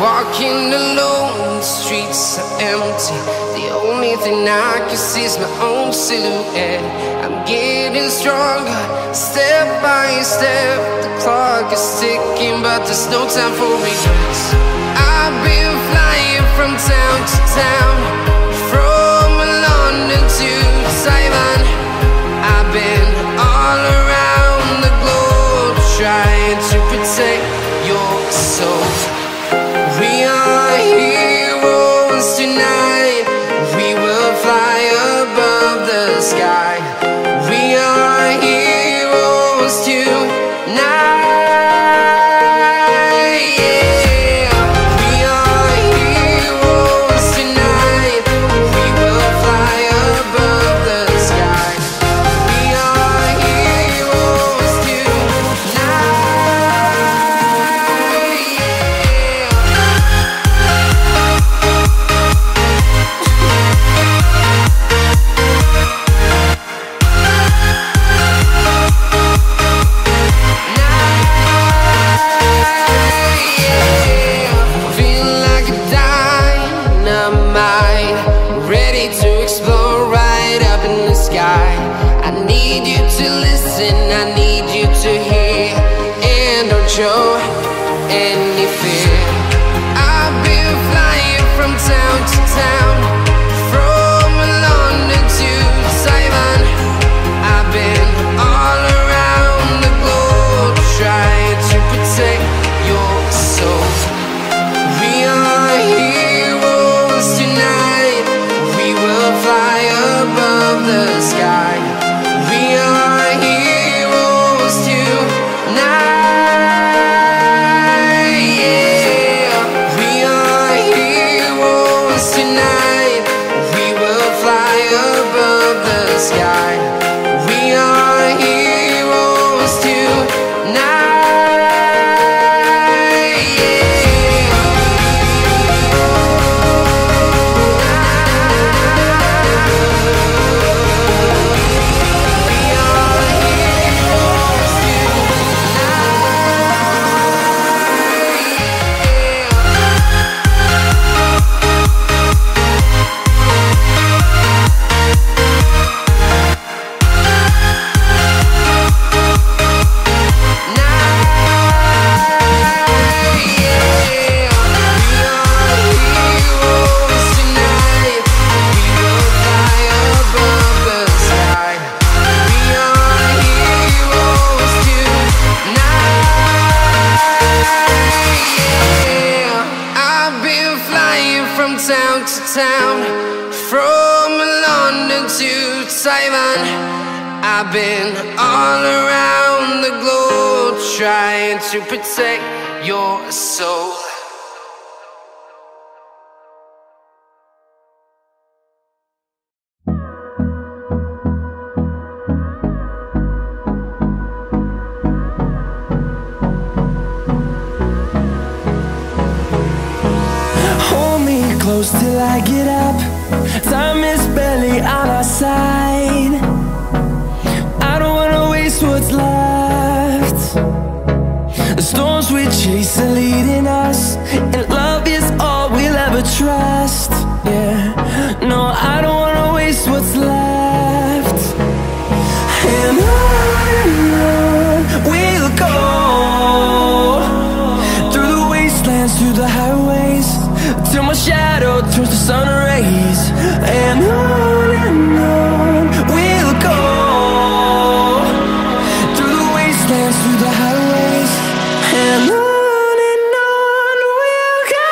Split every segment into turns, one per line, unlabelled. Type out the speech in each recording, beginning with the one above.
Walking alone, the streets are empty. The only thing I can see is my own silhouette. I'm getting stronger, step by step. The clock is ticking, but there's no time for regrets. I've been flying from town to town, from London to Taiwan. I've been all around the globe, trying to protect your soul. We are heroes tonight. We will fly above the sky. We are heroes tonight. Yeah. We are town to town, from London to Taiwan. I've been all around the globe trying to protect your soul.
Close till I get up. Time is barely on our side. I don't wanna waste what's left. The storms we chase are leading us, and love is all we'll ever trust. Yeah, no, I don't wanna waste what's left. And on we'll go, through the wastelands, through the highways, till my shadow turns to sun rays. And on we'll go, through the wastelands, through the highways, and on we'll go.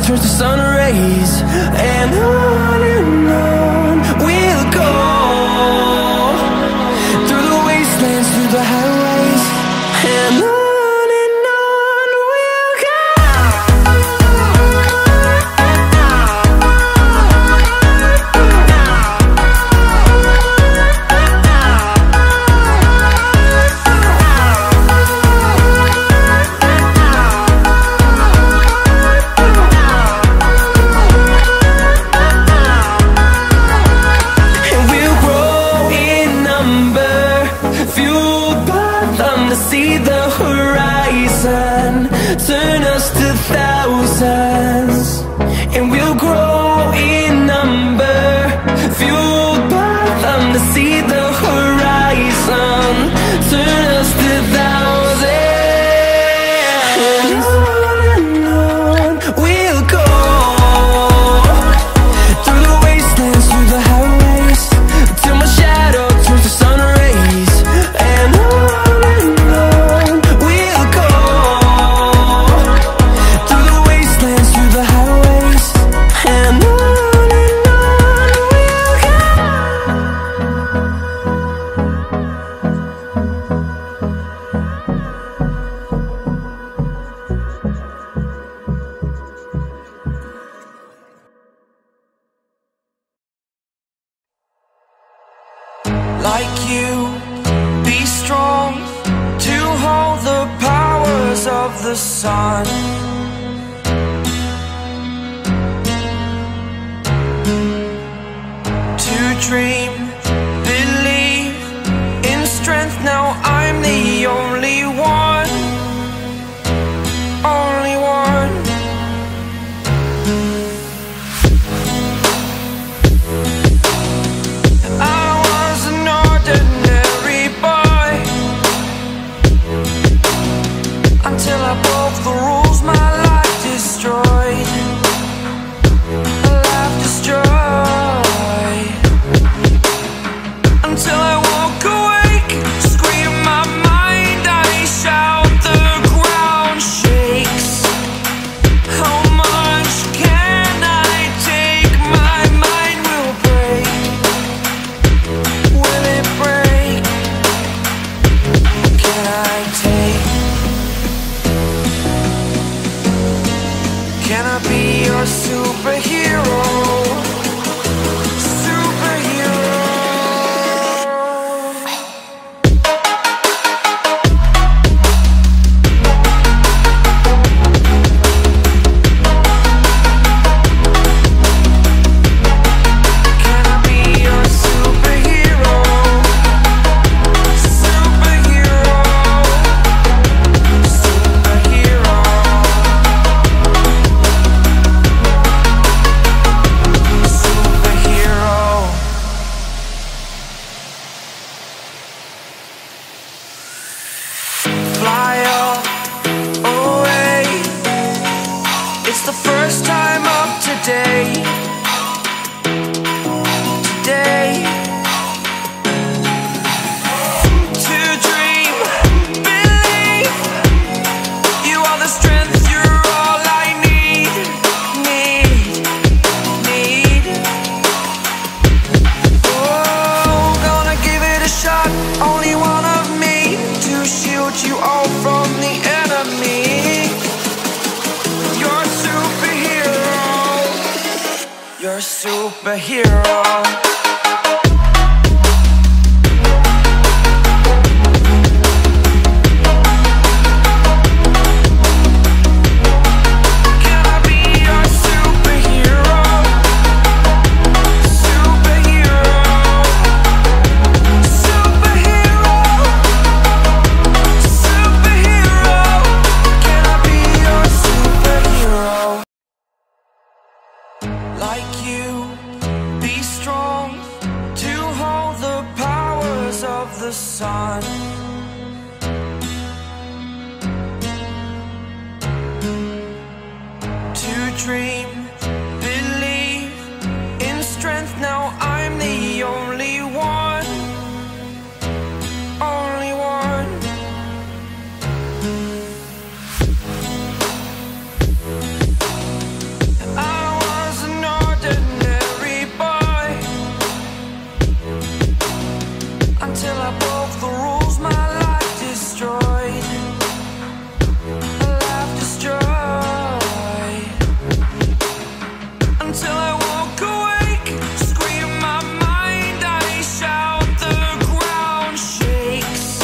Turns to sun rays, and on we'll go, through the wastelands, through the highways, and on we'll go. See the horizon, turn us to thousands, and we'll grow in number, fueled by them to see the horizon, turn us to thousands, and on we'll go, through the wastelands, through the highways, till my shadow turns to sun rays, and on like you, be strong to hold the powers of the sun. To dream, believe in strength. Now I'm the only one, only one. Until I broke the rules, my life destroyed, a life destroyed. superhero.
Like you, be strong to hold the powers of the sun. To dream, believe in strength. Now I'm the only one, only one. Until I broke the rules, my life destroyed. A life destroyed. Until I woke awake, scream my mind, I shout, the ground shakes.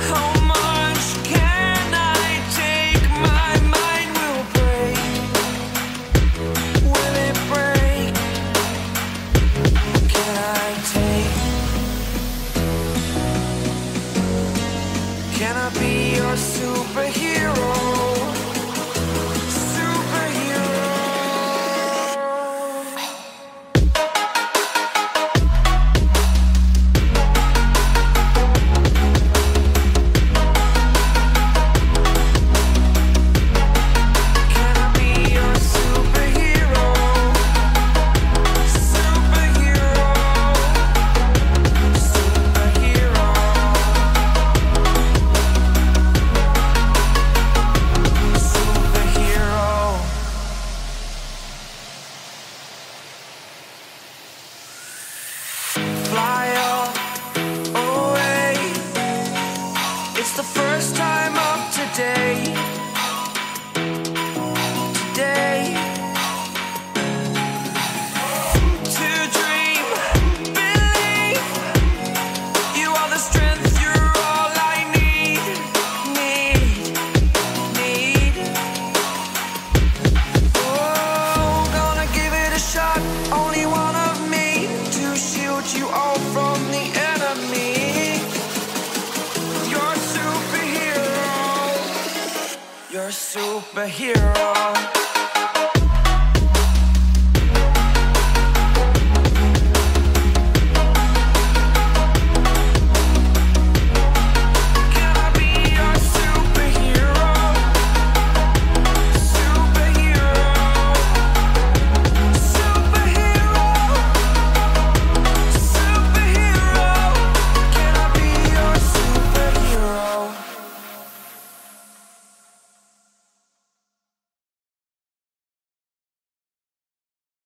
How much can I take? My mind will break. Will it break? Can I take? Can I be your superhero? Superhero. Can I be your superhero? Superhero. Superhero. Fly away. It's the first time of today. Today. To dream, believe. You are the strength, you're all I need. Need. Oh, gonna give it a shot. Only one of me to shield you all from the enemy. You're a superhero. You're a superhero.